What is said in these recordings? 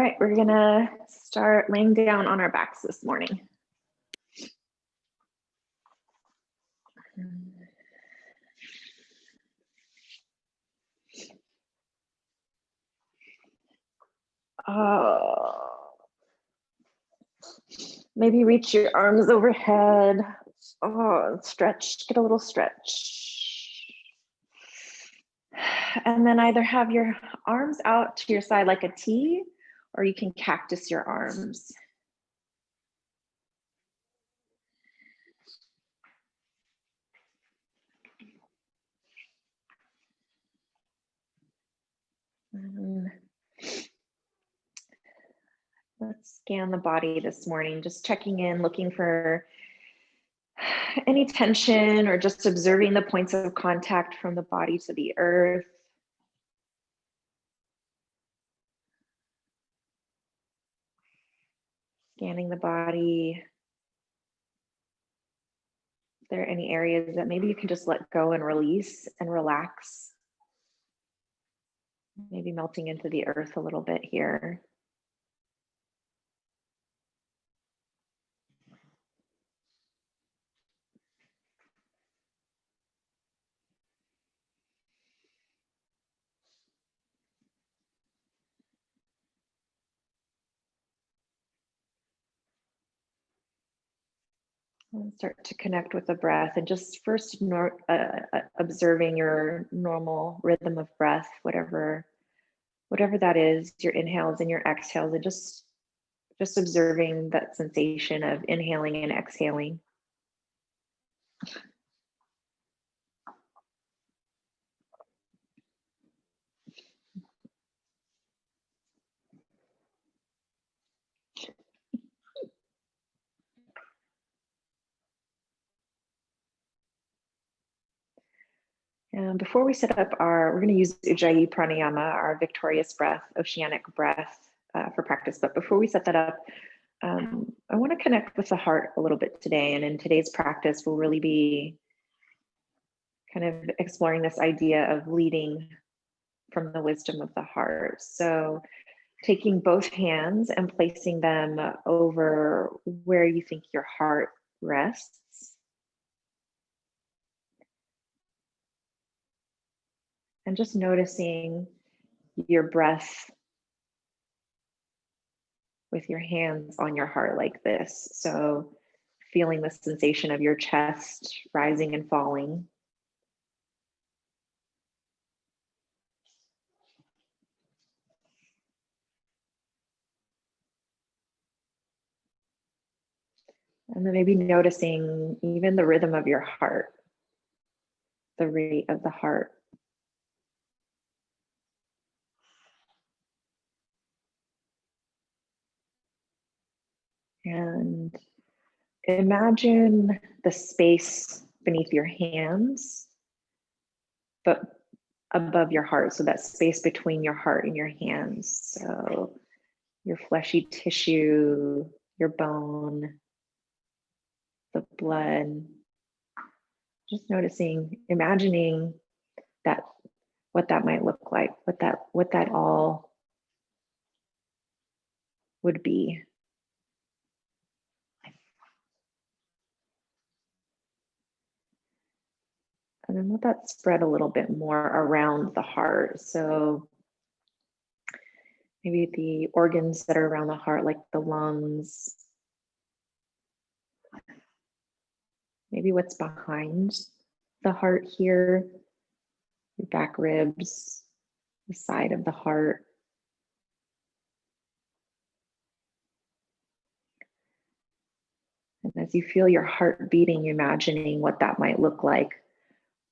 right, we're gonna start laying down on our backs this morning. Maybe reach your arms overhead. Stretch, get a little stretch. And then either have your arms out to your side like a T, or you can cactus your arms. Let's scan the body this morning, just checking in, looking for any tension or just observing the points of contact from the body to the earth. Scanning the body. If there are any areas that maybe you can just let go and release and relax. Maybe melting into the earth a little bit here. And start to connect with the breath, and just first observing your normal rhythm of breath, whatever that is, your inhales and your exhales, and just observing that sensation of inhaling and exhaling. And before we set up we're going to use Ujjayi Pranayama, our victorious breath, oceanic breath for practice. But before we set that up, I want to connect with the heart a little bit today. And in today's practice, we'll really be kind of exploring this idea of leading from the wisdom of the heart. So taking both hands and placing them over where you think your heart rests. And just noticing your breath with your hands on your heart like this. So feeling the sensation of your chest rising and falling. And then maybe noticing even the rhythm of your heart, the rate of the heart. And imagine the space beneath your hands, but above your heart. So that space between your heart and your hands. So your fleshy tissue, your bone, the blood. Just noticing, imagining that, what that might look like, what that all would be. And then let that spread a little bit more around the heart. So maybe the organs that are around the heart, like the lungs, maybe what's behind the heart here, your back ribs, the side of the heart. And as you feel your heart beating, imagining what that might look like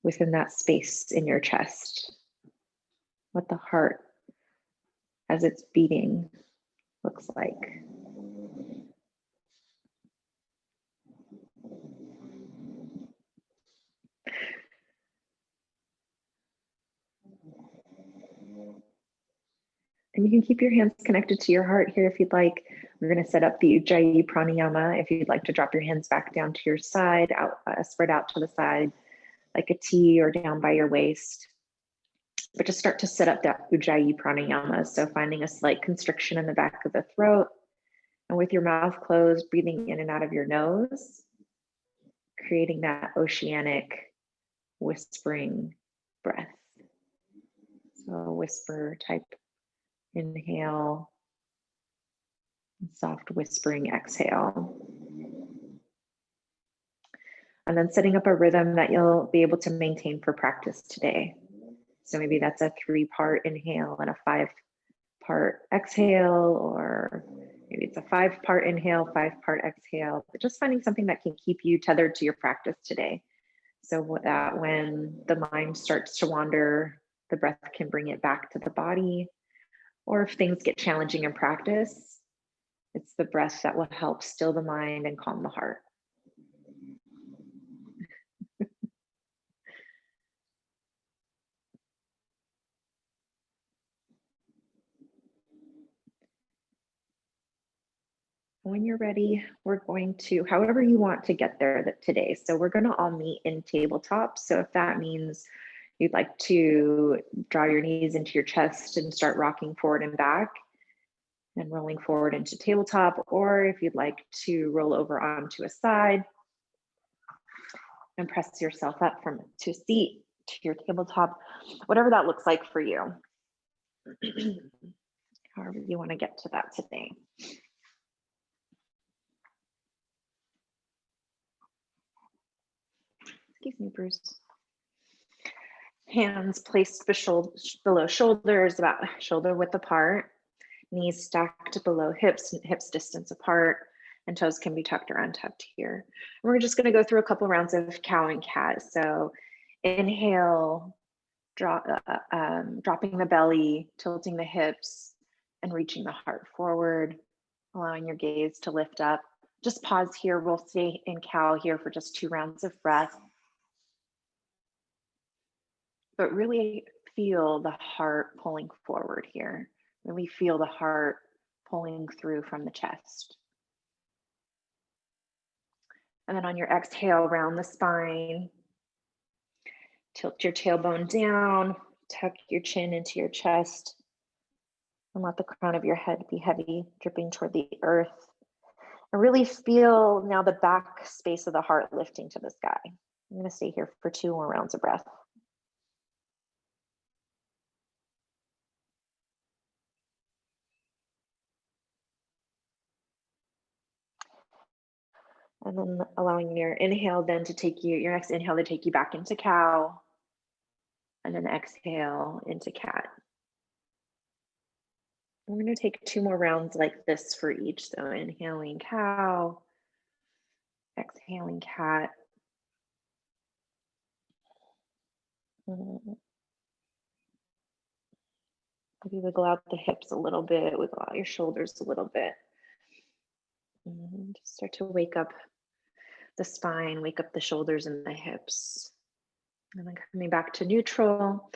within that space in your chest, what the heart as it's beating looks like. And you can keep your hands connected to your heart here if you'd like. We're going to set up the Ujjayi Pranayama. If you'd like to drop your hands back down to your side, out, spread out to the side like a T, or down by your waist. But just start to set up that Ujjayi pranayama. So finding a slight constriction in the back of the throat, and with your mouth closed, breathing in and out of your nose, creating that oceanic whispering breath. So whisper type inhale, soft whispering exhale. And then setting up a rhythm that you'll be able to maintain for practice today. So maybe that's a 3-part inhale and a 5-part exhale, or maybe it's a 5-part inhale, 5-part exhale, but just finding something that can keep you tethered to your practice today. So that when the mind starts to wander, the breath can bring it back to the body. Or if things get challenging in practice, it's the breath that will help still the mind and calm the heart. When you're ready, we're going to, however you want to get there today. So we're going to all meet in tabletop. So if that means you'd like to draw your knees into your chest and start rocking forward and back and rolling forward into tabletop, or if you'd like to roll over onto a side and press yourself up to a seat to your tabletop, whatever that looks like for you. However you want to get to that today. Excuse me, Bruce. Hands placed below shoulders, about shoulder width apart. Knees stacked below hips distance apart, and toes can be tucked or untucked here. And we're just going to go through a couple rounds of cow and cat. So inhale, dropping the belly, tilting the hips, and reaching the heart forward, allowing your gaze to lift up. Just pause here. We'll stay in cow here for just 2 rounds of breath. But really feel the heart pulling forward here. Really feel the heart pulling through from the chest. And then on your exhale, round the spine. Tilt your tailbone down, tuck your chin into your chest, and let the crown of your head be heavy, dripping toward the earth. And really feel now the back space of the heart lifting to the sky. I'm going to stay here for 2 more rounds of breath. And then allowing your inhale then to take you, your next inhale to take you back into cow. And then exhale into cat. We're going to take 2 more rounds like this for each. So inhaling cow, exhaling cat. Maybe wiggle out the hips a little bit, wiggle out your shoulders a little bit. And just start to wake up the spine, wake up the shoulders and the hips. And then coming back to neutral,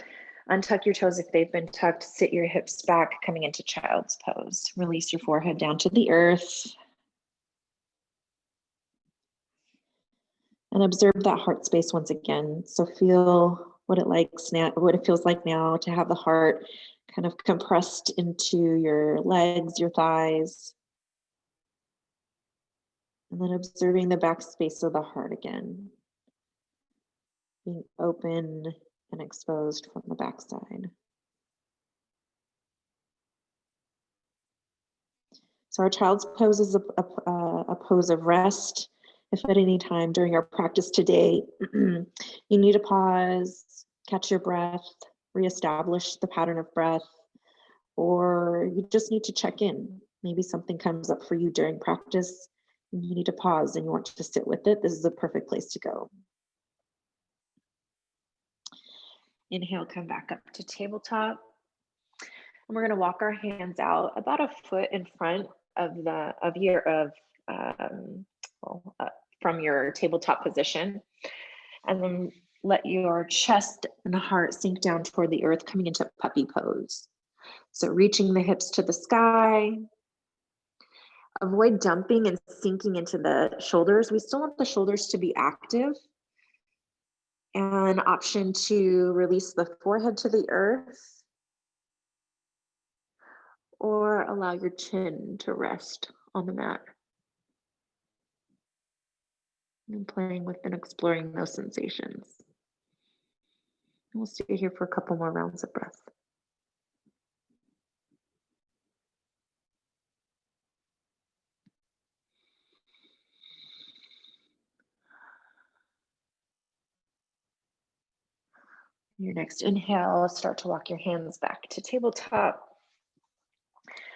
untuck your toes if they've been tucked, sit your hips back, coming into child's pose. Release your forehead down to the earth. And observe that heart space once again. So feel what it feels like now to have the heart kind of compressed into your legs, your thighs. And then observing the back space of the heart again, being open and exposed from the backside. So our child's pose is a pose of rest. If at any time during our practice today, you need to pause, catch your breath, reestablish the pattern of breath, or you just need to check in. Maybe something comes up for you during practice and you need to pause and you want to sit with it. This is a perfect place to go. Inhale, come back up to tabletop. And we're going to walk our hands out about a foot in front from your tabletop position, and then let your chest and heart sink down toward the earth, coming into puppy pose. So reaching the hips to the sky. Avoid dumping and sinking into the shoulders. We still want the shoulders to be active. An option to release the forehead to the earth, or allow your chin to rest on the mat. And playing with and exploring those sensations. We'll stay here for a couple more rounds of breath. Your next inhale, start to walk your hands back to tabletop.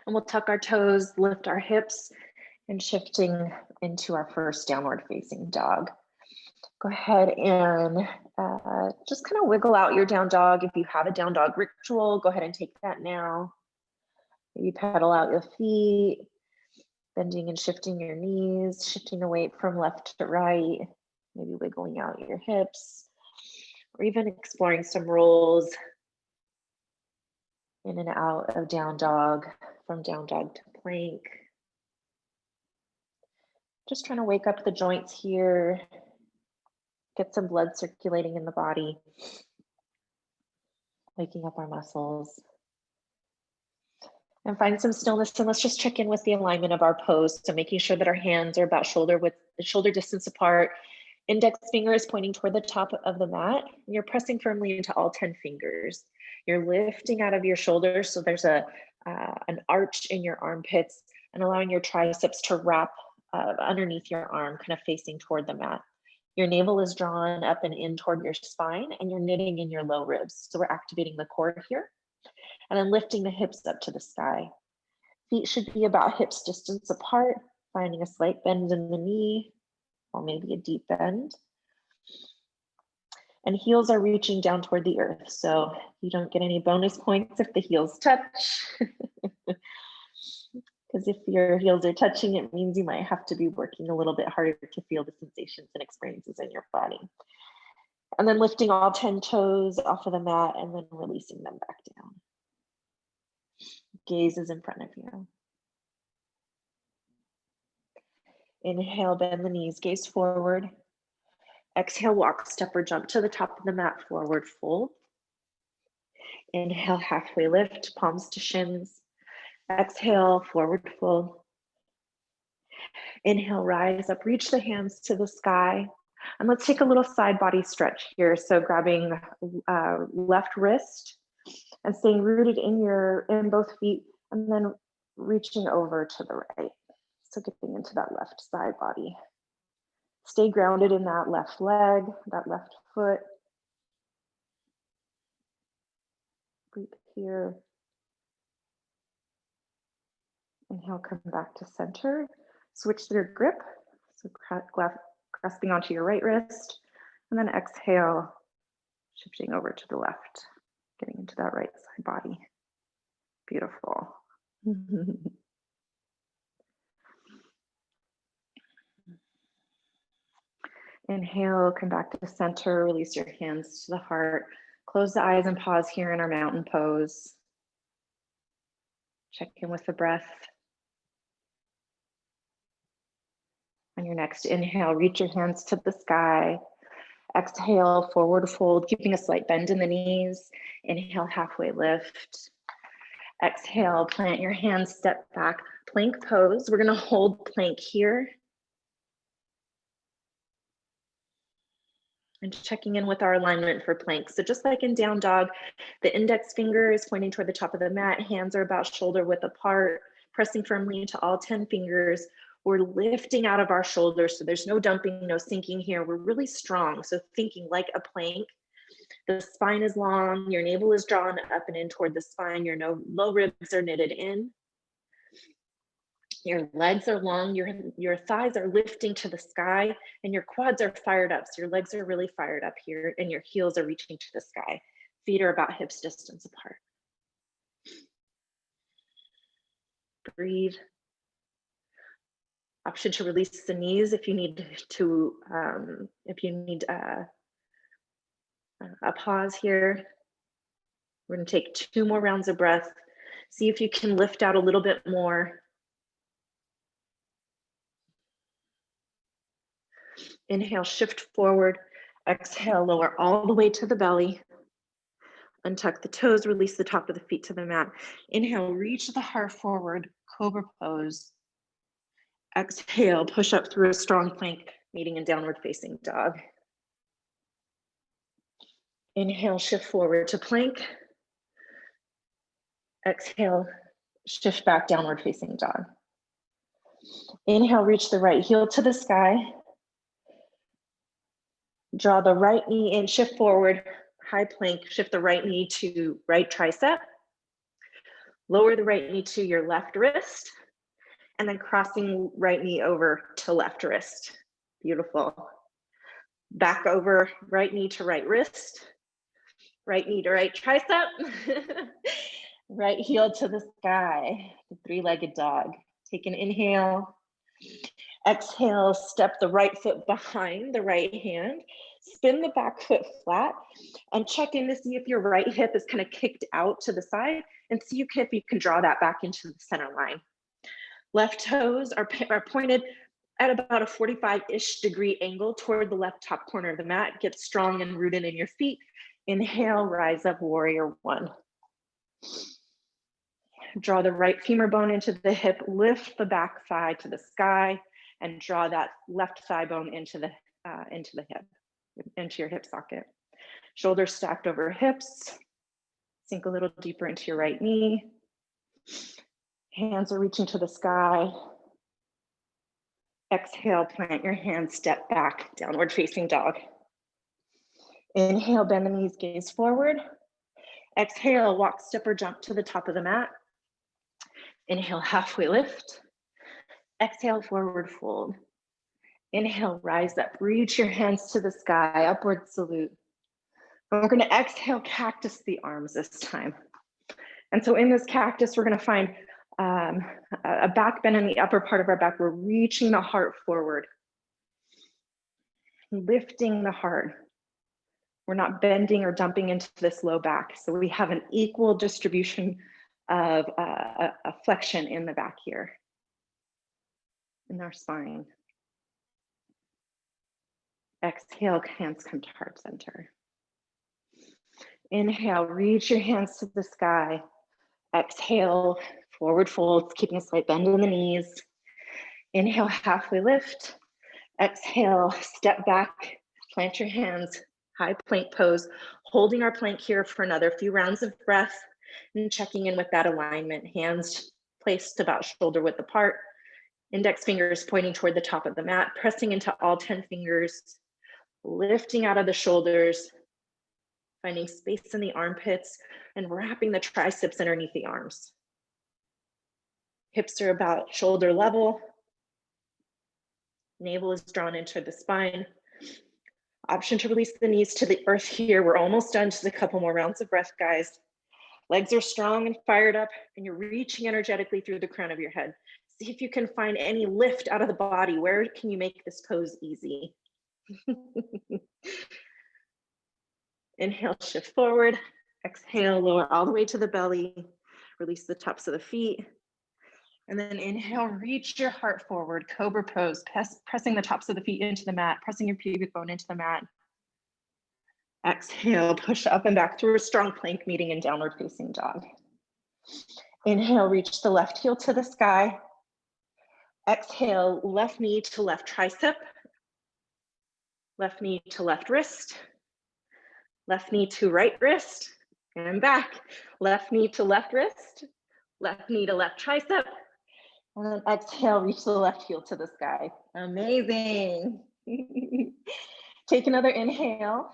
And we'll tuck our toes, lift our hips, and shifting into our first downward facing dog. Go ahead and just kind of wiggle out your down dog. If you have a down dog ritual, go ahead and take that now. Maybe pedal out your feet, bending and shifting your knees, shifting the weight from left to right, maybe wiggling out your hips, or even exploring some rolls in and out of down dog, from down dog to plank. Just trying to wake up the joints here, get some blood circulating in the body, waking up our muscles. And find some stillness, and let's just check in with the alignment of our pose. So making sure that our hands are about shoulder distance apart. Index finger is pointing toward the top of the mat. You're pressing firmly into all 10 fingers. You're lifting out of your shoulders, so there's an arch in your armpits, and allowing your triceps to wrap underneath your arm, kind of facing toward the mat. Your navel is drawn up and in toward your spine, and you're knitting in your low ribs. So we're activating the core here. And then lifting the hips up to the sky. Feet should be about hips distance apart, finding a slight bend in the knee, or maybe a deep bend. And heels are reaching down toward the earth, so you don't get any bonus points if the heels touch. Because if your heels are touching, it means you might have to be working a little bit harder to feel the sensations and experiences in your body. And then lifting all 10 toes off of the mat and then releasing them back down. Gaze is in front of you. Inhale, bend the knees, gaze forward. Exhale, walk, step or jump to the top of the mat, forward fold. Inhale, halfway lift, palms to shins. Exhale, forward fold. Inhale, rise up, reach the hands to the sky. And let's take a little side body stretch here. So grabbing left wrist and staying rooted in both feet, and then reaching over to the right. So getting into that left side body. Stay grounded in that left leg, that left foot. Breathe here. Inhale, come back to center. Switch your grip. So grasping onto your right wrist. And then exhale, shifting over to the left, getting into that right side body. Beautiful. Inhale, come back to the center, release your hands to the heart. Close the eyes and pause here in our mountain pose. Check in with the breath. On your next inhale, reach your hands to the sky. Exhale, forward fold, keeping a slight bend in the knees. Inhale, halfway lift. Exhale, plant your hands, step back, plank pose. We're gonna hold plank here. And checking in with our alignment for plank. So just like in down dog, the index finger is pointing toward the top of the mat, hands are about shoulder width apart, pressing firmly into all 10 fingers. We're lifting out of our shoulders, so there's no dumping, no sinking here. We're really strong, so thinking like a plank. The spine is long, your navel is drawn up and in toward the spine, your low ribs are knitted in. Your legs are long, your thighs are lifting to the sky, and your quads are fired up. So your legs are really fired up here, and your heels are reaching to the sky. Feet are about hips distance apart. Breathe. Option to release the knees if you need to, a pause here. We're gonna take 2 more rounds of breath. See if you can lift out a little bit more. Inhale, shift forward. Exhale, lower all the way to the belly. Untuck the toes, release the top of the feet to the mat. Inhale, reach the heart forward, cobra pose. Exhale, push up through a strong plank, meeting in downward facing dog. Inhale, shift forward to plank. Exhale, shift back, downward facing dog. Inhale, reach the right heel to the sky. Draw the right knee in, shift forward, high plank, shift the right knee to right tricep. Lower the right knee to your left wrist, and then crossing right knee over to left wrist. Beautiful. Back over, right knee to right wrist, right knee to right tricep, right heel to the sky, the three-legged dog. Take an inhale. Exhale, step the right foot behind the right hand, spin the back foot flat, and check in to see if your right hip is kind of kicked out to the side, and see if you can draw that back into the center line. Left toes are pointed at about a 45-ish degree angle toward the left top corner of the mat. Get strong and rooted in your feet. Inhale, rise up, warrior one. Draw the right femur bone into the hip, lift the back thigh to the sky, and draw that left thigh bone into the hip, into your hip socket. Shoulders stacked over hips. Sink a little deeper into your right knee. Hands are reaching to the sky. Exhale, plant your hands, step back, downward facing dog. Inhale, bend the knees, gaze forward. Exhale, walk, step, or jump to the top of the mat. Inhale, halfway lift. Exhale, forward fold. Inhale, rise up, reach your hands to the sky, upward salute. And we're gonna exhale, cactus the arms this time. And so in this cactus, we're gonna find a back bend in the upper part of our back. We're reaching the heart forward, lifting the heart. We're not bending or dumping into this low back. So we have an equal distribution of a flexion in the back here, in our spine. Exhale, hands come to heart center. Inhale, reach your hands to the sky. Exhale, forward fold, keeping a slight bend in the knees. Inhale, halfway lift. Exhale, step back, plant your hands, high plank pose, holding our plank here for another few rounds of breath and checking in with that alignment. Hands placed about shoulder width apart, index fingers pointing toward the top of the mat, pressing into all 10 fingers, lifting out of the shoulders, finding space in the armpits, and wrapping the triceps underneath the arms. Hips are about shoulder level. Navel is drawn into the spine. Option to release the knees to the earth here. We're almost done, just a couple more rounds of breath, guys. Legs are strong and fired up, and you're reaching energetically through the crown of your head. See if you can find any lift out of the body. Where can you make this pose easy? Inhale, shift forward. Exhale, lower all the way to the belly. Release the tops of the feet. And then inhale, reach your heart forward, cobra pose, pressing the tops of the feet into the mat, pressing your pubic bone into the mat. Exhale, push up and back through a strong plank, meeting in downward facing dog. Inhale, reach the left heel to the sky. Exhale, left knee to left tricep. Left knee to left wrist. Left knee to right wrist. And back. Left knee to left wrist. Left knee to left tricep. And then exhale, reach the left heel to the sky. Amazing. Take another inhale.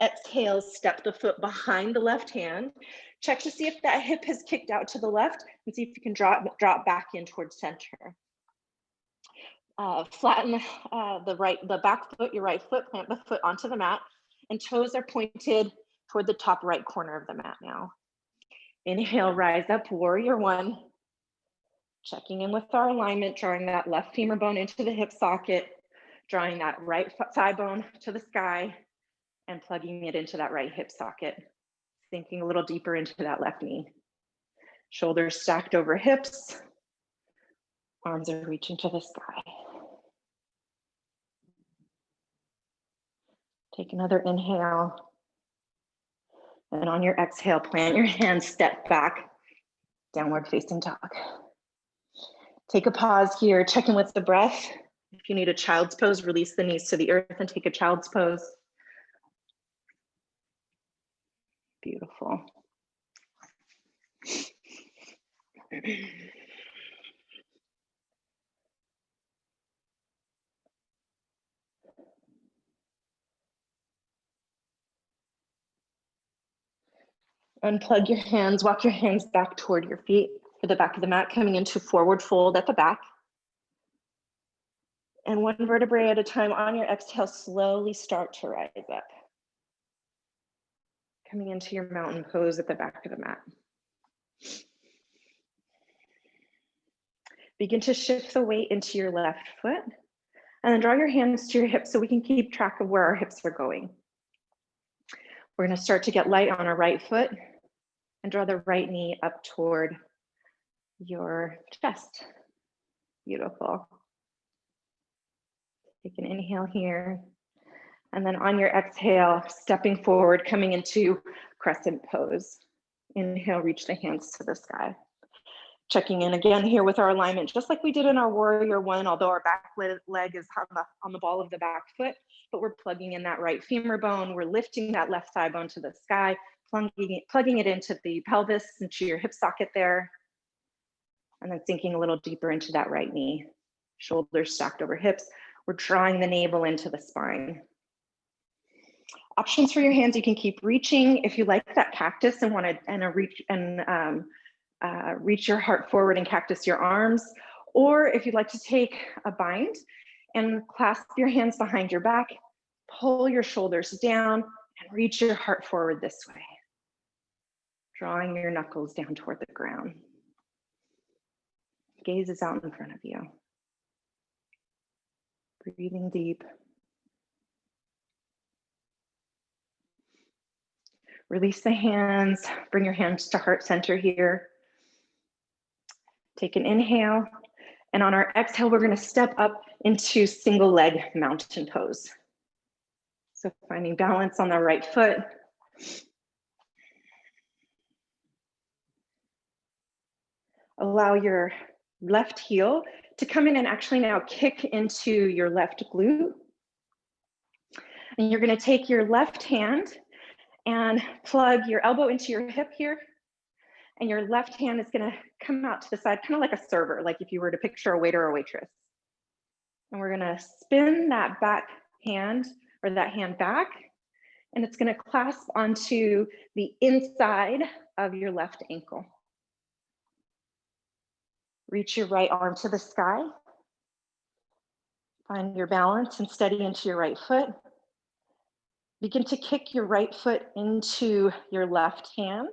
Exhale, step the foot behind the left hand. Check to see if that hip has kicked out to the left and see if you can drop back in towards center. Flatten the back foot, your right foot, plant the foot onto the mat, and toes are pointed toward the top right corner of the mat now. Inhale, rise up, warrior one. Checking in with our alignment, drawing that left femur bone into the hip socket, drawing that right thigh bone to the sky, and plugging it into that right hip socket. Sinking a little deeper into that left knee. Shoulders stacked over hips. Arms are reaching to the sky. Take another inhale. And on your exhale, plant your hands, step back, downward facing dog. Take a pause here, check in with the breath. If you need a child's pose, release the knees to the earth and take a child's pose. Beautiful. Unplug your hands, walk your hands back toward your feet for the back of the mat, coming into forward fold at the back. And one vertebrae at a time on your exhale, slowly start to rise up. Coming into your mountain pose at the back of the mat. Begin to shift the weight into your left foot and then draw your hands to your hips so we can keep track of where our hips are going. We're going to start to get light on our right foot and draw the right knee up toward your chest. Beautiful. Take an inhale here. And then on your exhale, stepping forward, coming into crescent pose. Inhale, reach the hands to the sky. Checking in again here with our alignment, just like we did in our warrior one, although our back leg is on the ball of the back foot, but we're plugging in that right femur bone. We're lifting that left thigh bone to the sky, plugging it into the pelvis, into your hip socket there. And then sinking a little deeper into that right knee. Shoulders stacked over hips. We're drawing the navel into the spine. Options for your hands, you can keep reaching if you like that cactus and want to reach your heart forward and cactus your arms, or if you'd like to take a bind and clasp your hands behind your back, pull your shoulders down and reach your heart forward this way, drawing your knuckles down toward the ground. Gaze is out in front of you. Breathing deep. Release the hands, bring your hands to heart center here. Take an inhale, and on our exhale, we're going to step up into single leg mountain pose. So finding balance on the right foot. Allow your left heel to come in and actually now kick into your left glute. And you're going to take your left hand and plug your elbow into your hip here. And your left hand is going to come out to the side, kind of like a server, like if you were to picture a waiter or waitress. And we're going to spin that back hand or that hand back, and it's going to clasp onto the inside of your left ankle. Reach your right arm to the sky. Find your balance and steady into your right foot. Begin to kick your right foot into your left hand.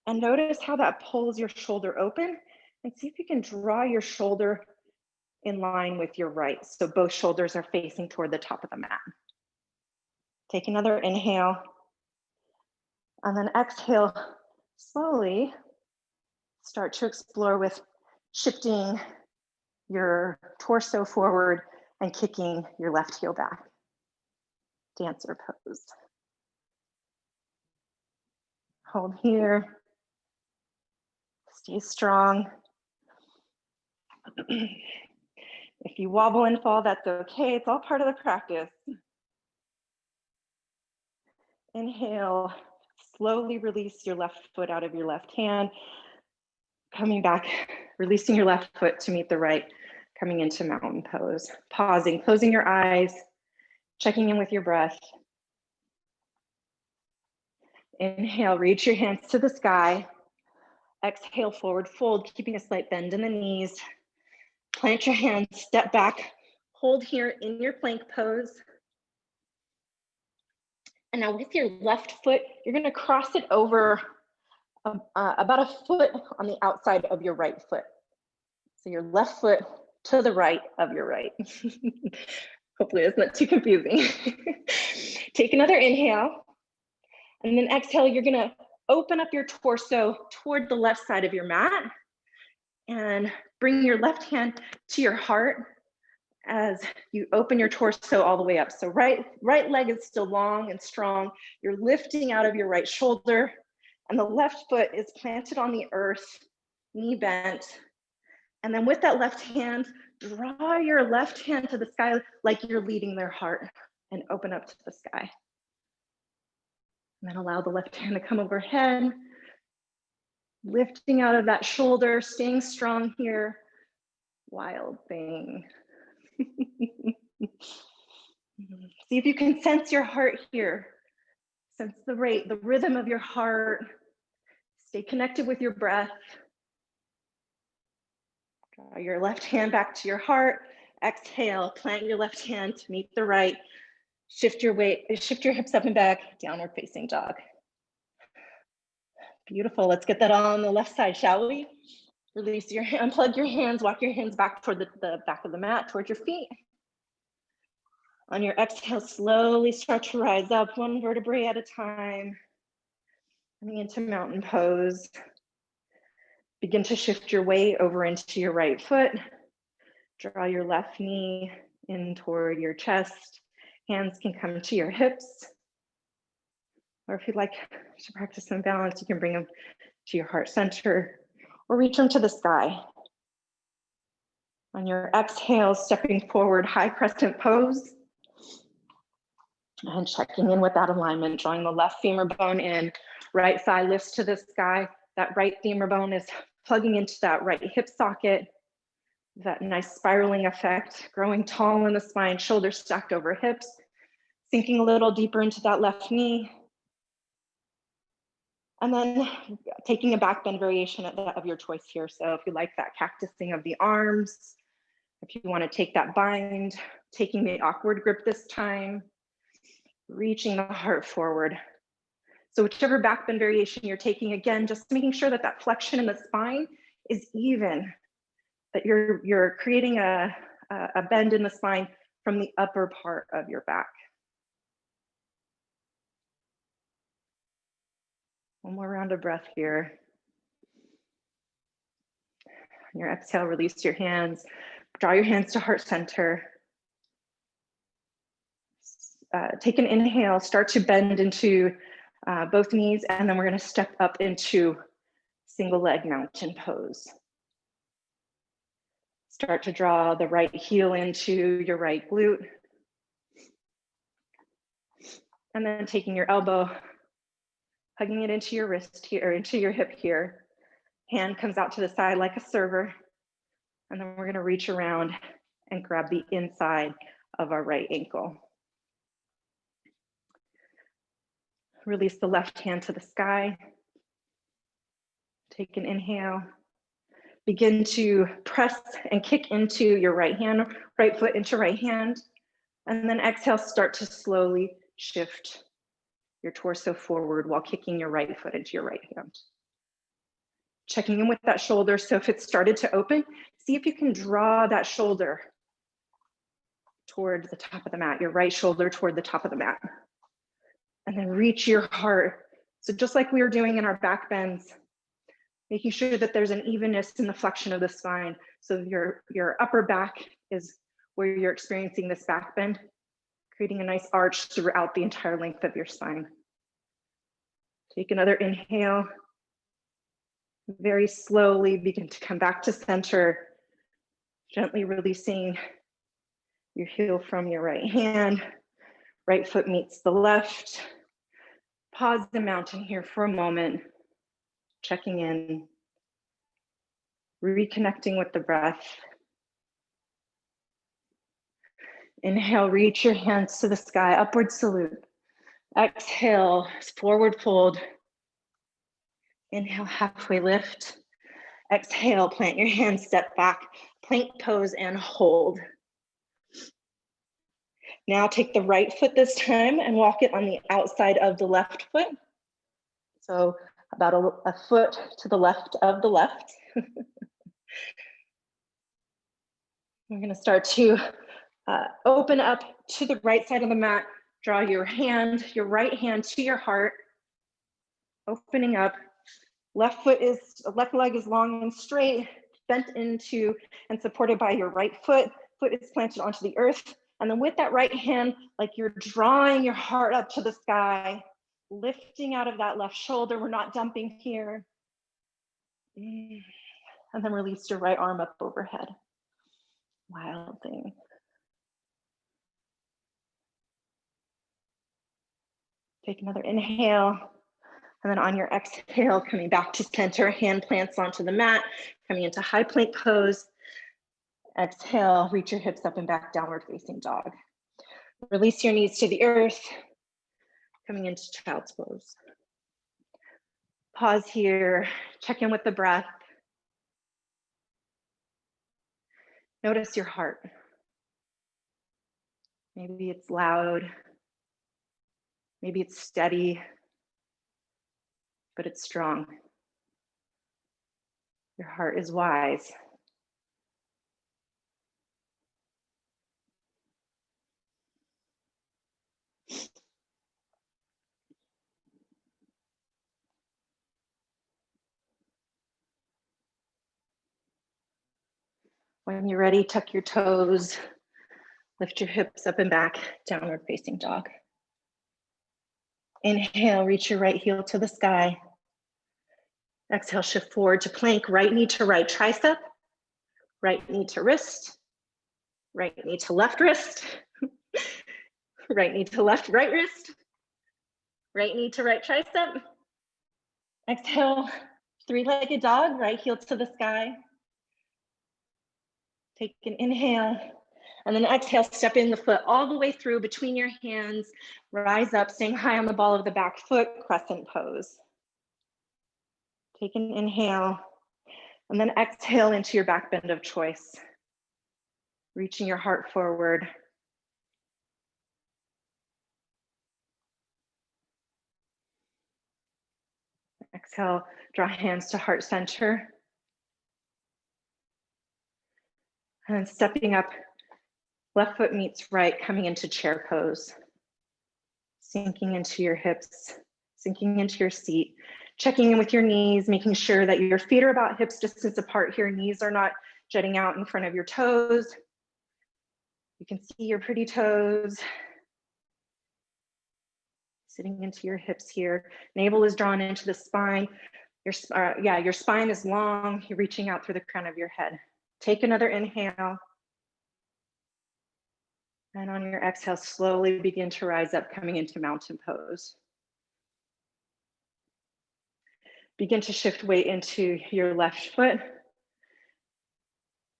And notice how that pulls your shoulder open, and see if you can draw your shoulder in line with your right. So both shoulders are facing toward the top of the mat. Take another inhale, and then exhale, slowly start to explore with shifting your torso forward and kicking your left heel back. Dancer pose. Hold here. Stay strong. If you wobble and fall, that's okay. It's all part of the practice. Inhale, slowly release your left foot out of your left hand. Coming back, releasing your left foot to meet the right, coming into mountain pose. Pausing, closing your eyes, checking in with your breath. Inhale, reach your hands to the sky. Exhale, forward fold, keeping a slight bend in the knees. Plant your hands, step back, hold here in your plank pose. And now with your left foot, you're going to cross it over about a foot on the outside of your right foot. So your left foot to the right of your right. Hopefully it's not too confusing. Take another inhale. And then exhale, you're going to open up your torso toward the left side of your mat and bring your left hand to your heart as you open your torso all the way up. So right leg is still long and strong. You're lifting out of your right shoulder, and the left foot is planted on the earth, knee bent. And then with that left hand, draw your left hand to the sky like you're leading their heart, and open up to the sky. And then allow the left hand to come overhead, lifting out of that shoulder, staying strong here. Wild thing. See if you can sense your heart here. Sense the rate, the rhythm of your heart. Stay connected with your breath. Draw your left hand back to your heart. Exhale, plant your left hand to meet the right. Shift your weight, shift your hips up and back, downward facing dog. Beautiful, let's get that all on the left side, shall we? Release your hand, unplug your hands, walk your hands back toward the back of the mat, towards your feet. On your exhale, slowly start to rise up one vertebrae at a time. Coming into mountain pose. Begin to shift your weight over into your right foot. Draw your left knee in toward your chest. Hands can come to your hips. Or if you'd like to practice some balance, you can bring them to your heart center or reach them to the sky. On your exhale, stepping forward, high crescent pose. And checking in with that alignment, drawing the left femur bone in, right thigh lifts to the sky. That right femur bone is plugging into that right hip socket. That nice spiraling effect, growing tall in the spine, shoulders stacked over hips, sinking a little deeper into that left knee. And then taking a back bend variation of your choice here. So if you like that cactusing of the arms, if you want to take that bind, taking the awkward grip this time, reaching the heart forward. So whichever back bend variation you're taking, again, just making sure that that flexion in the spine is even, that you're creating a bend in the spine from the upper part of your back. One more round of breath here. On your exhale, release your hands. Draw your hands to heart center. Take an inhale, start to bend into both knees, and then we're going to step up into single leg mountain pose. Start to draw the right heel into your right glute. And then taking your elbow, hugging it into your wrist here, or into your hip here. Hand comes out to the side like a server. And then we're going to reach around and grab the inside of our right ankle. Release the left hand to the sky. Take an inhale. Begin to press and kick into your right hand, right foot into right hand. And then exhale, start to slowly shift your torso forward while kicking your right foot into your right hand. Checking in with that shoulder. So if it started to open, see if you can draw that shoulder toward the top of the mat, your right shoulder toward the top of the mat. And then reach your heart. So just like we were doing in our back bends, making sure that there's an evenness in the flexion of the spine. So your upper back is where you're experiencing this back bend, creating a nice arch throughout the entire length of your spine. Take another inhale. Very slowly begin to come back to center, gently releasing your heel from your right hand. Right foot meets the left. Pause the mountain here for a moment, checking in, reconnecting with the breath. Inhale, reach your hands to the sky, upward salute. Exhale, forward fold. Inhale, halfway lift. Exhale, plant your hands, step back, plank pose and hold. Now take the right foot this time and walk it on the outside of the left foot. So about a foot to the left of the left. We're going to start to open up to the right side of the mat. Draw your right hand to your heart. Opening up. Left leg is long and straight, bent into and supported by your right foot. foot is planted onto the earth. And then with that right hand, like you're drawing your heart up to the sky, lifting out of that left shoulder. We're not dumping here. And then release your right arm up overhead. Wild thing. Take another inhale. And then on your exhale, coming back to center, hand plants onto the mat, coming into high plank pose. Exhale, reach your hips up and back, downward facing dog. Release your knees to the earth, coming into child's pose. Pause here, check in with the breath. Notice your heart. Maybe it's loud, maybe it's steady, but it's strong. Your heart is wise. When you're ready, tuck your toes, lift your hips up and back, downward facing dog. Inhale, reach your right heel to the sky. Exhale, shift forward to plank, right knee to right tricep, right knee to wrist, right knee to left wrist, right knee to left right wrist, right knee to right tricep. Exhale, three-legged dog, right heel to the sky. Take an inhale, and then exhale, step in the foot all the way through between your hands, rise up, staying high on the ball of the back foot, crescent pose. Take an inhale, and then exhale into your back bend of choice, reaching your heart forward. Exhale, draw hands to heart center. And then stepping up, left foot meets right, coming into chair pose. Sinking into your hips, sinking into your seat, checking in with your knees, making sure that your feet are about hips distance apart here. Knees are not jutting out in front of your toes. You can see your pretty toes. Sitting into your hips here. Navel is drawn into the spine. Your spine is long. You're reaching out through the crown of your head. Take another inhale. And on your exhale, slowly begin to rise up, coming into mountain pose. Begin to shift weight into your left foot.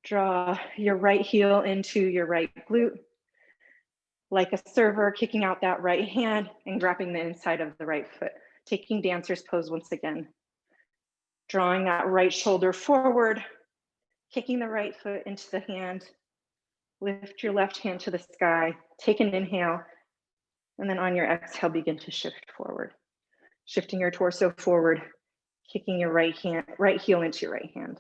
Draw your right heel into your right glute. Like a server, kicking out that right hand and grabbing the inside of the right foot. Taking dancer's pose once again. Drawing that right shoulder forward, kicking the right foot into the hand. Lift your left hand to the sky. Take an inhale. And then on your exhale, begin to shift forward. Shifting your torso forward, kicking your right heel into your right hand.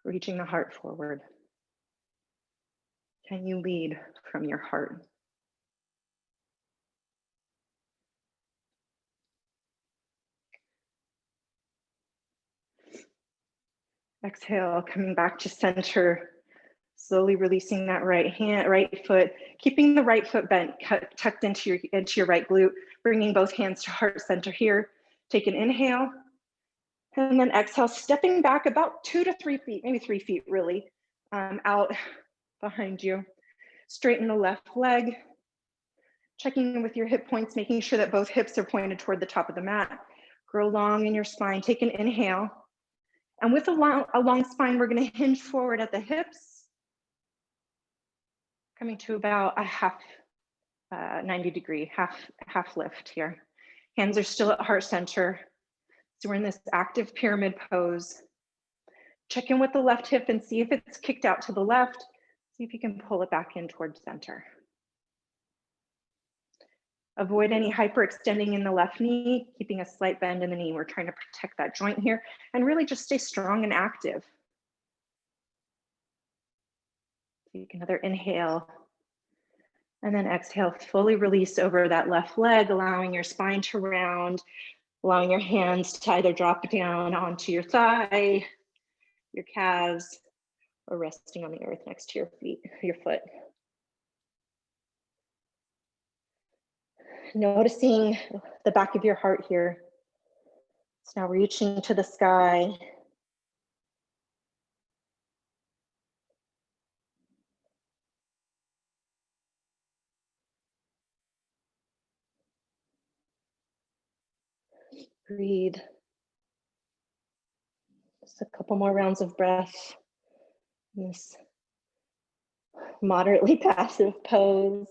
Reaching the heart forward. Can you lead from your heart? Exhale, coming back to center. Slowly releasing that right foot, keeping the right foot bent, tucked into your right glute, bringing both hands to heart center here. Take an inhale, and then exhale, stepping back about 2 to 3 feet, maybe 3 feet really, out behind you. Straighten the left leg, checking in with your hip points, making sure that both hips are pointed toward the top of the mat. Grow long in your spine. Take an inhale. And with a long spine, we're going to hinge forward at the hips, coming to about a half 90 degree, half lift here. Hands are still at heart center. So we're in this active pyramid pose. Check in with the left hip and see if it's kicked out to the left. See if you can pull it back in towards center. Avoid any hyperextending in the left knee, keeping a slight bend in the knee. We're trying to protect that joint here and really just stay strong and active. Take another inhale. And then exhale, fully release over that left leg, allowing your spine to round, allowing your hands to either drop down onto your thigh, your calves, or resting on the earth next to your foot. Noticing the back of your heart here. It's now reaching to the sky. Breathe. Just a couple more rounds of breath in this moderately passive pose.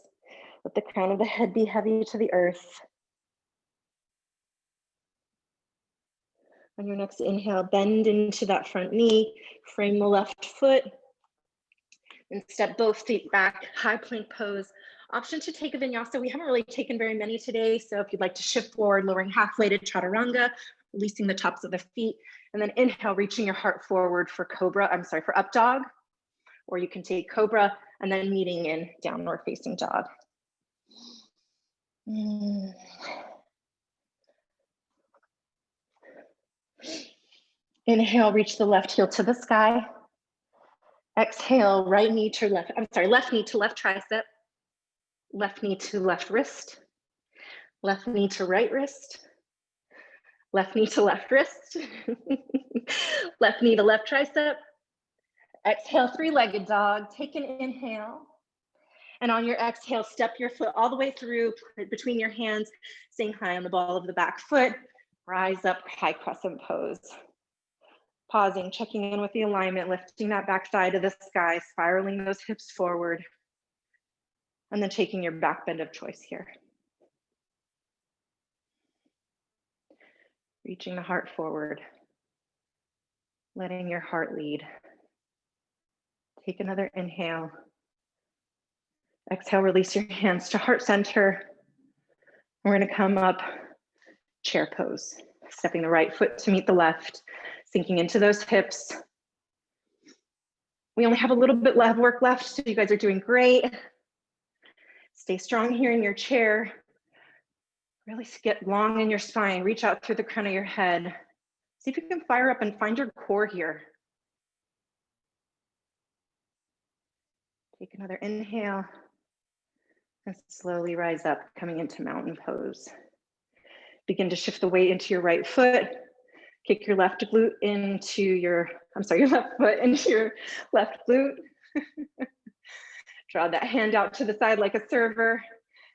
Let the crown of the head be heavy to the earth. On your next inhale, bend into that front knee, frame the left foot, and step both feet back, high plank pose. Option to take a vinyasa. We haven't really taken very many today, so if you'd like to shift forward, lowering halfway to chaturanga, releasing the tops of the feet, and then inhale, reaching your heart forward for for up dog, or you can take cobra and then meeting in downward facing dog. Inhale, reach the left heel to the sky. Exhale, left knee to left tricep, left knee to left wrist, left knee to right wrist, left knee to left wrist, left knee to left tricep. Exhale, three-legged dog. Take an inhale. And on your exhale, step your foot all the way through between your hands, staying high on the ball of the back foot. Rise up, high crescent pose. Pausing, checking in with the alignment, lifting that back thigh to the sky, spiraling those hips forward. And then taking your back bend of choice here. Reaching the heart forward. Letting your heart lead. Take another inhale. Exhale, release your hands to heart center. We're going to come up chair pose, stepping the right foot to meet the left, sinking into those hips. We only have a little bit of work left, so you guys are doing great. Stay strong here in your chair. Really get long in your spine. Reach out through the crown of your head. See if you can fire up and find your core here. Take another inhale and slowly rise up, coming into mountain pose. Begin to shift the weight into your right foot. Kick your left glute into your left foot into your left glute. Draw that hand out to the side like a server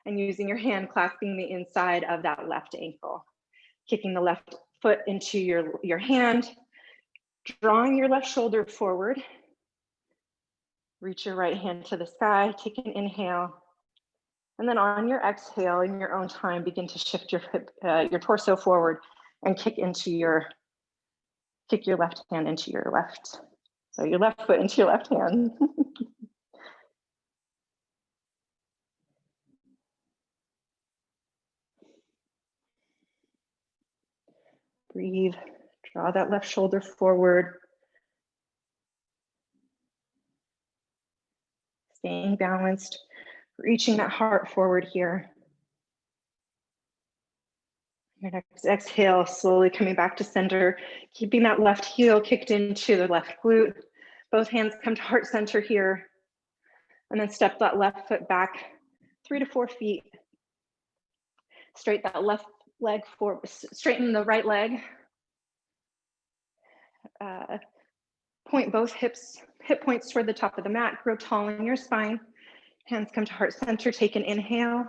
and using your hand clasping the inside of that left ankle. Kicking the left foot into your hand, drawing your left shoulder forward. Reach your right hand to the sky, take an inhale. And then on your exhale, in your own time, begin to shift your torso forward and kick your left hand into your left. So your left foot into your left hand. Breathe, draw that left shoulder forward. Staying balanced, reaching that heart forward here. Your next exhale, slowly coming back to center, keeping that left heel kicked into the left glute. Both hands come to heart center here. And then step that left foot back 3 to 4 feet. Straighten that left leg forward, straighten the right leg. Point both hip points toward the top of the mat, grow tall in your spine. Hands come to heart center, take an inhale.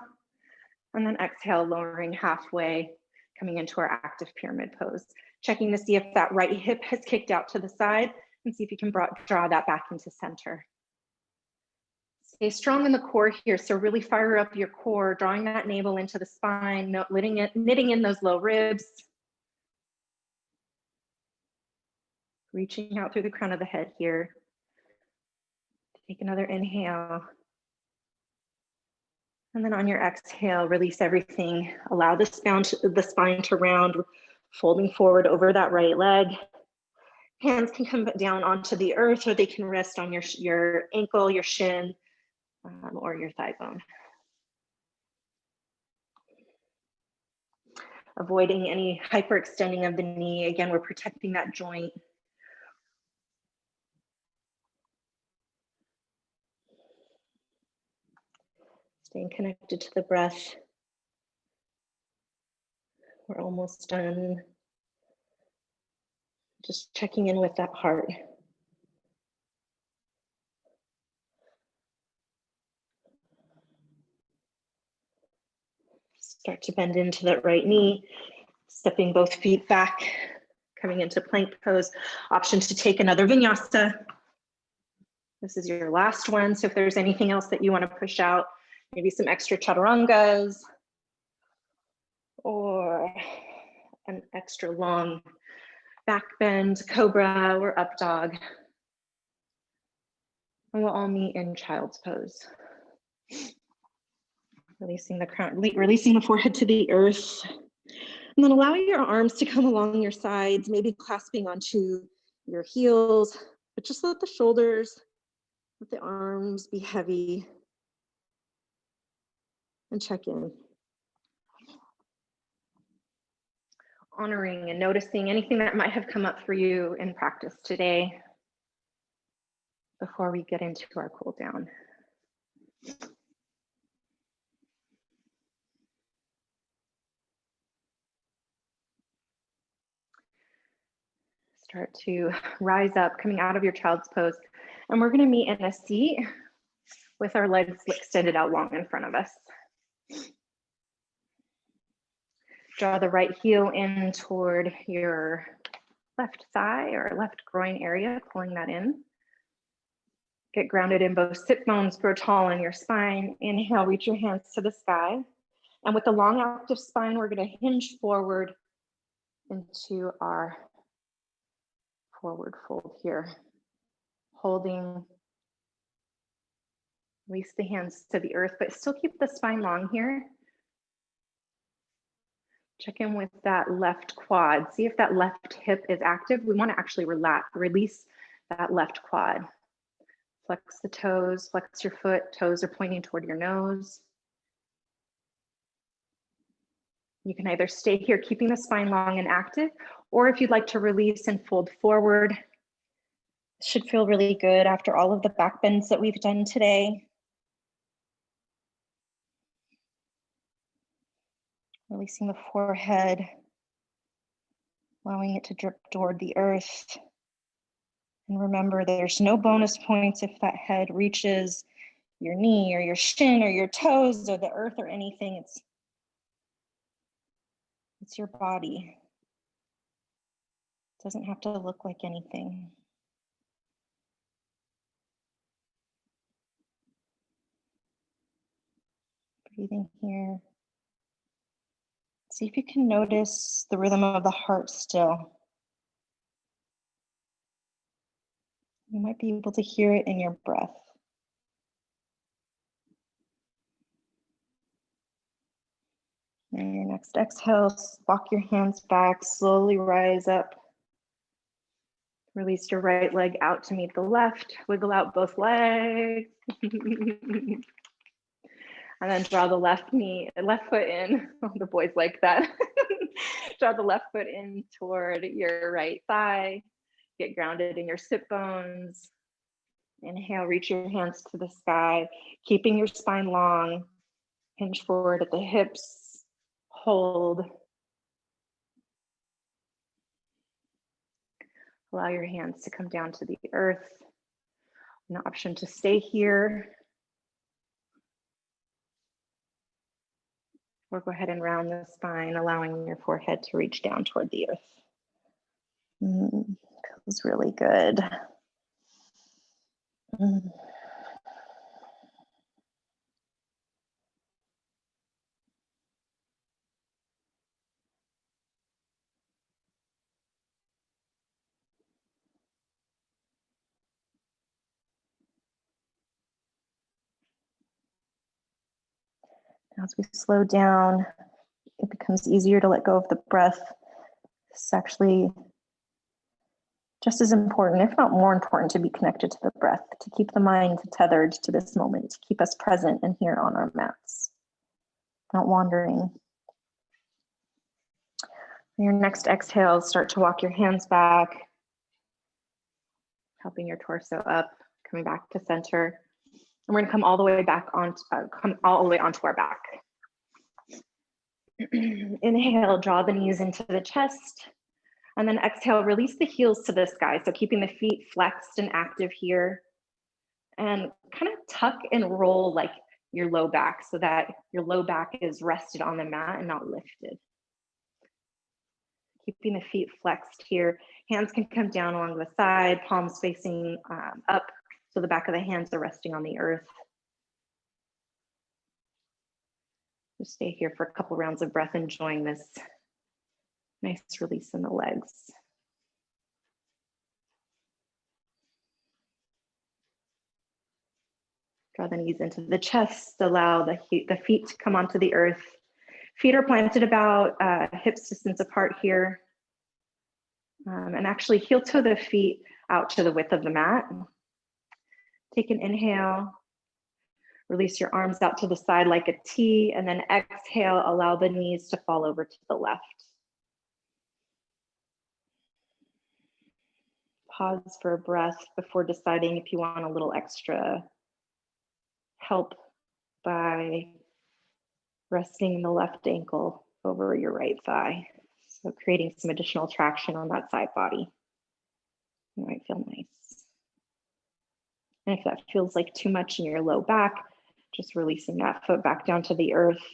And then exhale, lowering halfway, coming into our active pyramid pose. Checking to see if that right hip has kicked out to the side and see if you can draw that back into center. Stay strong in the core here. So really fire up your core, drawing that navel into the spine, knitting in those low ribs. Reaching out through the crown of the head here. Take another inhale. And then on your exhale, release everything. Allow the spine to round, folding forward over that right leg. Hands can come down onto the earth, or they can rest on your ankle, your shin, or your thigh bone. Avoiding any hyperextending of the knee. Again, we're protecting that joint. Staying connected to the breath. We're almost done. Just checking in with that heart. Start to bend into that right knee, stepping both feet back, coming into plank pose. Option to take another vinyasa. This is your last one. So if there's anything else that you want to push out, maybe some extra chaturangas or an extra long back bend, cobra or up dog. And we'll all meet in child's pose. Releasing the crown, releasing the forehead to the earth. And then allow your arms to come along your sides, maybe clasping onto your heels, but just let the shoulders, let the arms be heavy. And check in. Honoring and noticing anything that might have come up for you in practice today before we get into our cool down. Start to rise up, coming out of your child's pose. And we're gonna meet in a seat with our legs extended out long in front of us. Draw the right heel in toward your left thigh or left groin area, pulling that in. Get grounded in both sit bones, grow tall in your spine. Inhale, reach your hands to the sky. And with the long active spine, we're gonna hinge forward into our forward fold here. Holding, release the hands to the earth, but still keep the spine long here. Check in with that left quad. See if that left hip is active. We want to actually release that left quad. Flex the toes, flex your foot. Toes are pointing toward your nose. You can either stay here, keeping the spine long and active, or if you'd like to release and fold forward. It should feel really good after all of the back bends that we've done today. Releasing the forehead, allowing it to drip toward the earth. And remember, there's no bonus points if that head reaches your knee or your shin or your toes or the earth or anything. It's your body. It doesn't have to look like anything. Breathing here. See if you can notice the rhythm of the heart still. You might be able to hear it in your breath. And your next exhale, walk your hands back, slowly rise up. Release your right leg out to meet the left. Wiggle out both legs. And then draw the left foot in. Oh, the boys like that. Draw the left foot in toward your right thigh. Get grounded in your sit bones. Inhale, reach your hands to the sky, keeping your spine long. Hinge forward at the hips. Hold. Allow your hands to come down to the earth. An option to stay here. Or go ahead and round the spine, allowing your forehead to reach down toward the earth. Feels really good. As we slow down, it becomes easier to let go of the breath. It's actually just as important, if not more important, to be connected to the breath, to keep the mind tethered to this moment, to keep us present and here on our mats, not wandering. On your next exhale, start to walk your hands back, helping your torso up, coming back to center. And we're gonna come all the way back on, come all the way onto our back. Inhale, draw the knees into the chest. And then exhale, release the heels to the sky. So keeping the feet flexed and active here. And kind of tuck and roll like your low back so that your low back is rested on the mat and not lifted. Keeping the feet flexed here. Hands can come down along the side, palms facing up, so the back of the hands are resting on the earth. Just stay here for a couple rounds of breath, enjoying this nice release in the legs. Draw the knees into the chest, allow the feet to come onto the earth. Feet are planted about hips distance apart here. And actually heel toe the feet out to the width of the mat. Take an inhale, release your arms out to the side like a T, and then exhale, allow the knees to fall over to the left. Pause for a breath before deciding if you want a little extra help by resting the left ankle over your right thigh. So creating some additional traction on that side body. It might feel nice. And if that feels like too much in your low back, just releasing that foot back down to the earth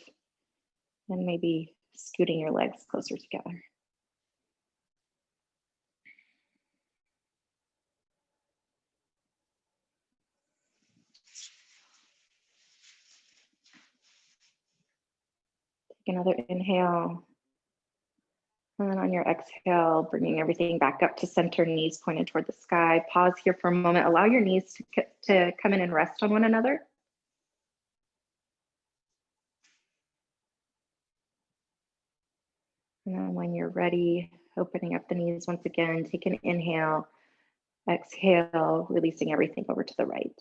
and maybe scooting your legs closer together. Take another inhale. And then on your exhale, bringing everything back up to center, knees pointed toward the sky. Pause here for a moment. Allow your knees to come in and rest on one another. And then when you're ready, opening up the knees once again, take an inhale, exhale, releasing everything over to the right.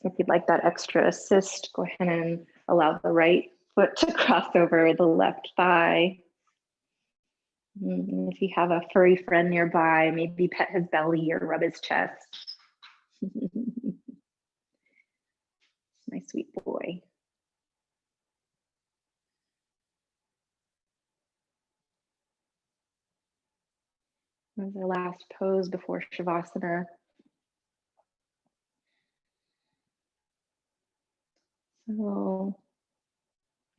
If you'd like that extra assist, go ahead and allow the right foot to cross over the left thigh. If you have a furry friend nearby, maybe pet his belly or rub his chest. My sweet boy. This is our last pose before Shavasana. So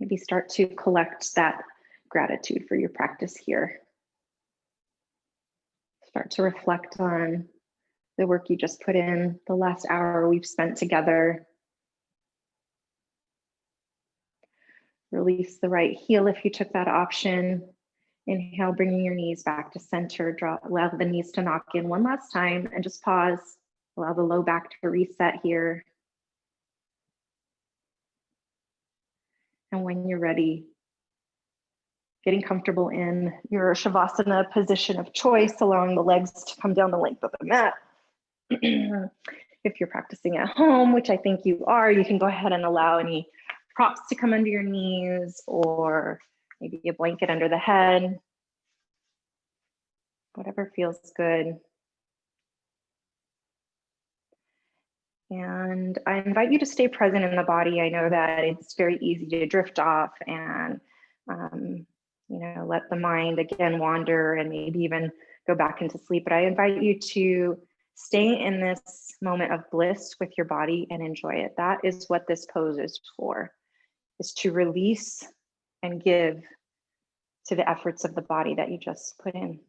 maybe start to collect that gratitude for your practice here. Start to reflect on the work you just put in, the last hour we've spent together. Release the right heel if you took that option. Inhale, bringing your knees back to center. Allow the knees to knock in one last time and just pause. Allow the low back to reset here. And when you're ready, getting comfortable in your Shavasana position of choice, allowing the legs to come down the length of the mat. If you're practicing at home, which I think you are, you can go ahead and allow any props to come under your knees or maybe a blanket under the head. Whatever feels good. And I invite you to stay present in the body. I know that it's very easy to drift off and let the mind again wander and maybe even go back into sleep. But I invite you to stay in this moment of bliss with your body and enjoy it. That is what this pose is for, is to release and give to the efforts of the body that you just put in.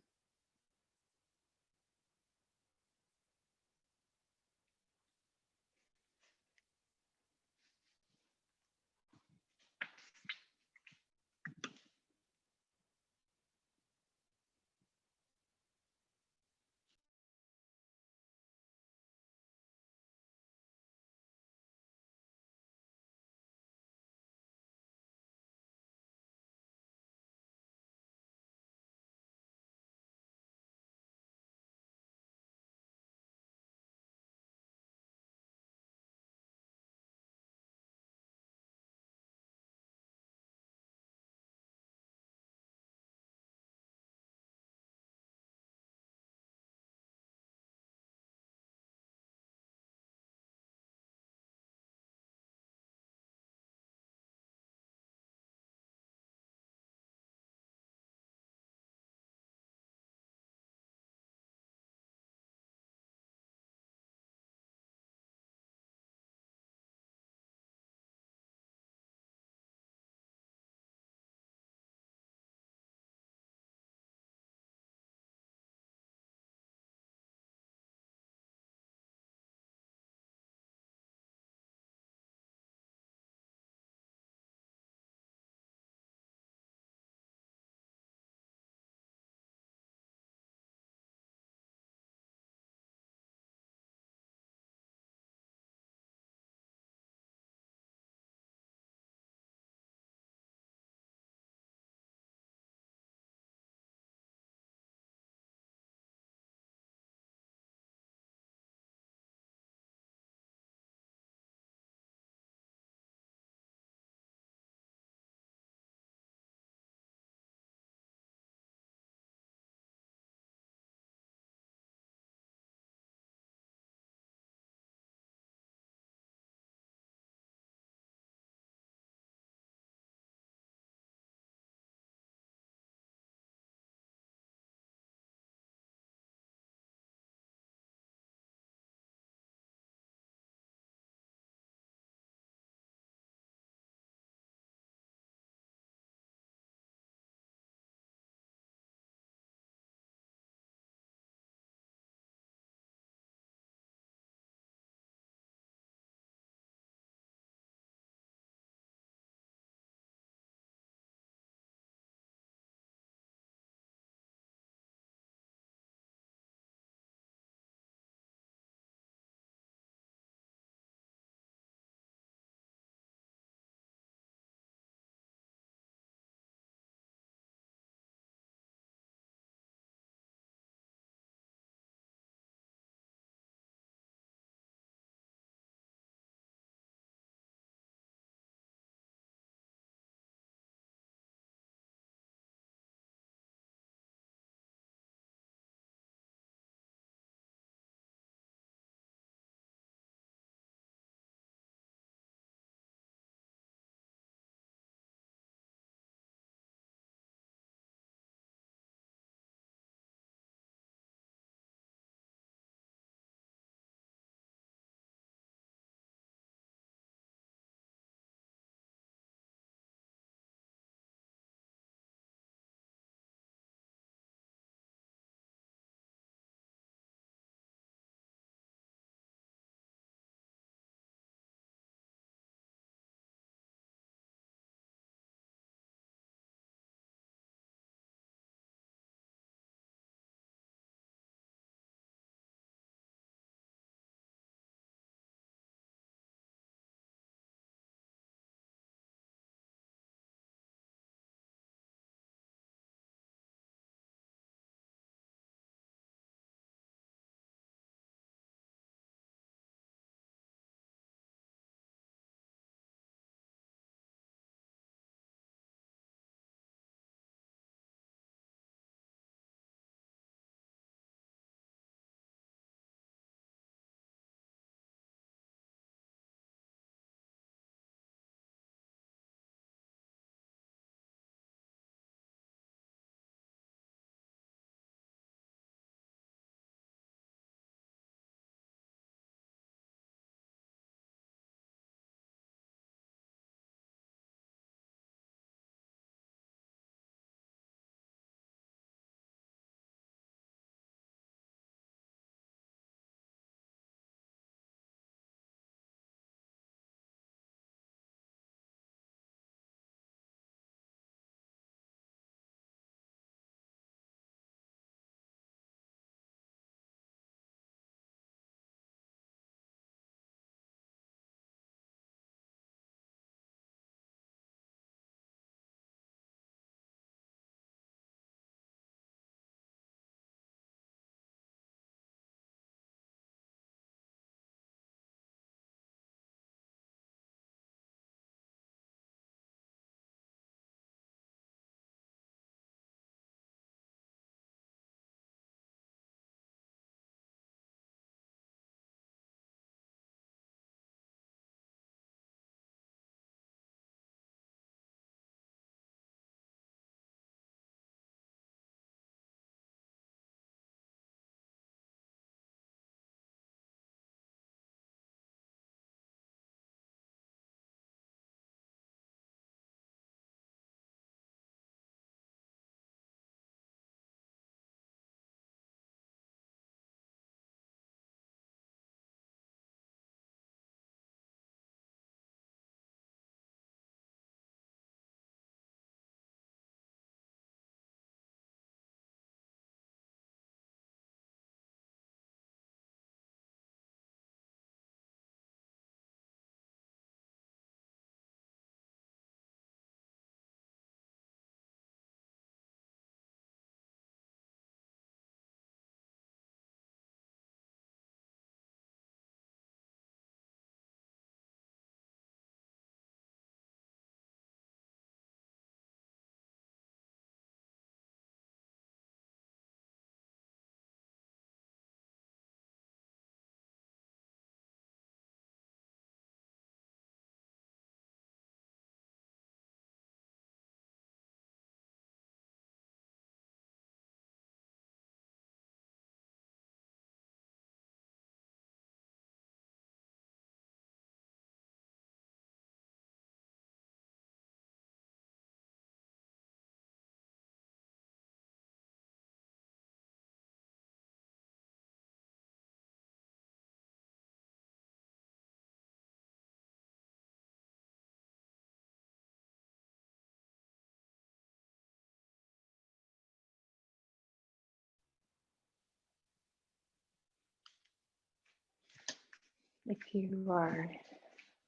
If you are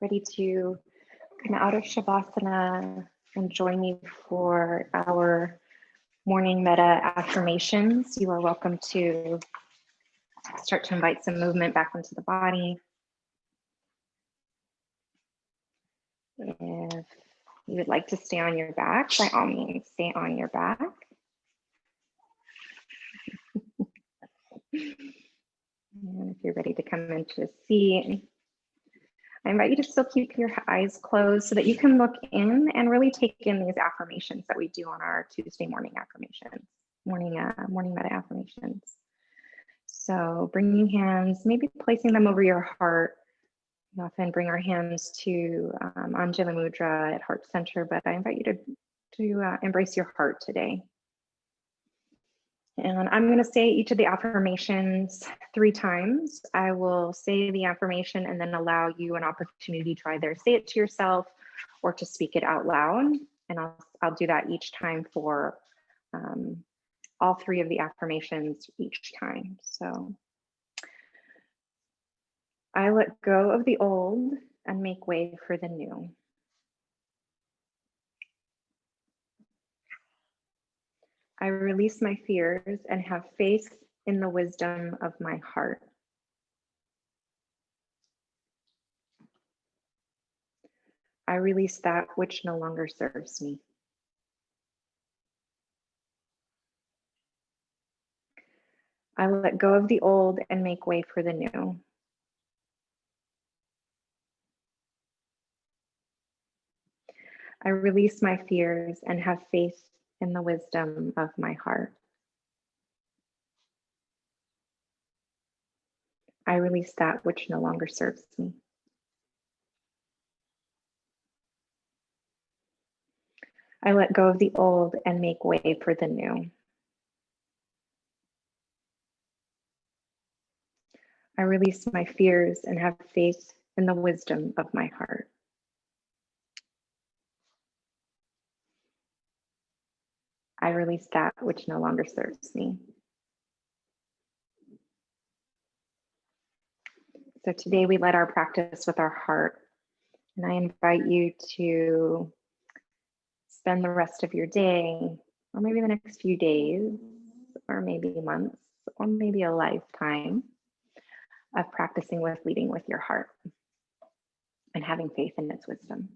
ready to come out of Shavasana and join me for our morning metta affirmations, you are welcome to start to invite some movement back into the body. If you would like to stay on your back, by all means, stay on your back. And if you're ready to come into a seat, I invite you to still keep your eyes closed so that you can look in and really take in these affirmations that we do on our Tuesday morning affirmations, morning metta affirmations. So bringing hands, maybe placing them over your heart. We often bring our hands to Anjali Mudra at heart center, but I invite you to embrace your heart today. And I'm going to say each of the affirmations 3 times. I will say the affirmation and then allow you an opportunity to either say it to yourself or to speak it out loud. And I'll do that each time for all 3 of the affirmations each time. So I let go of the old and make way for the new. I release my fears and have faith in the wisdom of my heart. I release that which no longer serves me. I let go of the old and make way for the new. I release my fears and have faith in the wisdom of my heart. I release that which no longer serves me. I let go of the old and make way for the new. I release my fears and have faith in the wisdom of my heart. I release that which no longer serves me. So today we let our practice with our heart, and I invite you to spend the rest of your day, or maybe the next few days, or maybe months, or maybe a lifetime of practicing with leading with your heart and having faith in its wisdom.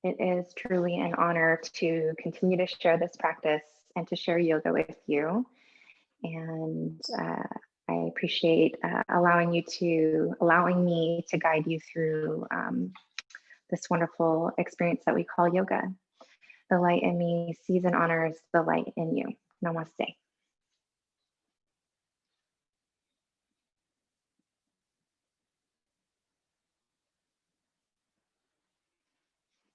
It is truly an honor to continue to share this practice and to share yoga with you. And I appreciate allowing me to guide you through this wonderful experience that we call yoga. The light in me sees and honors the light in you. Namaste.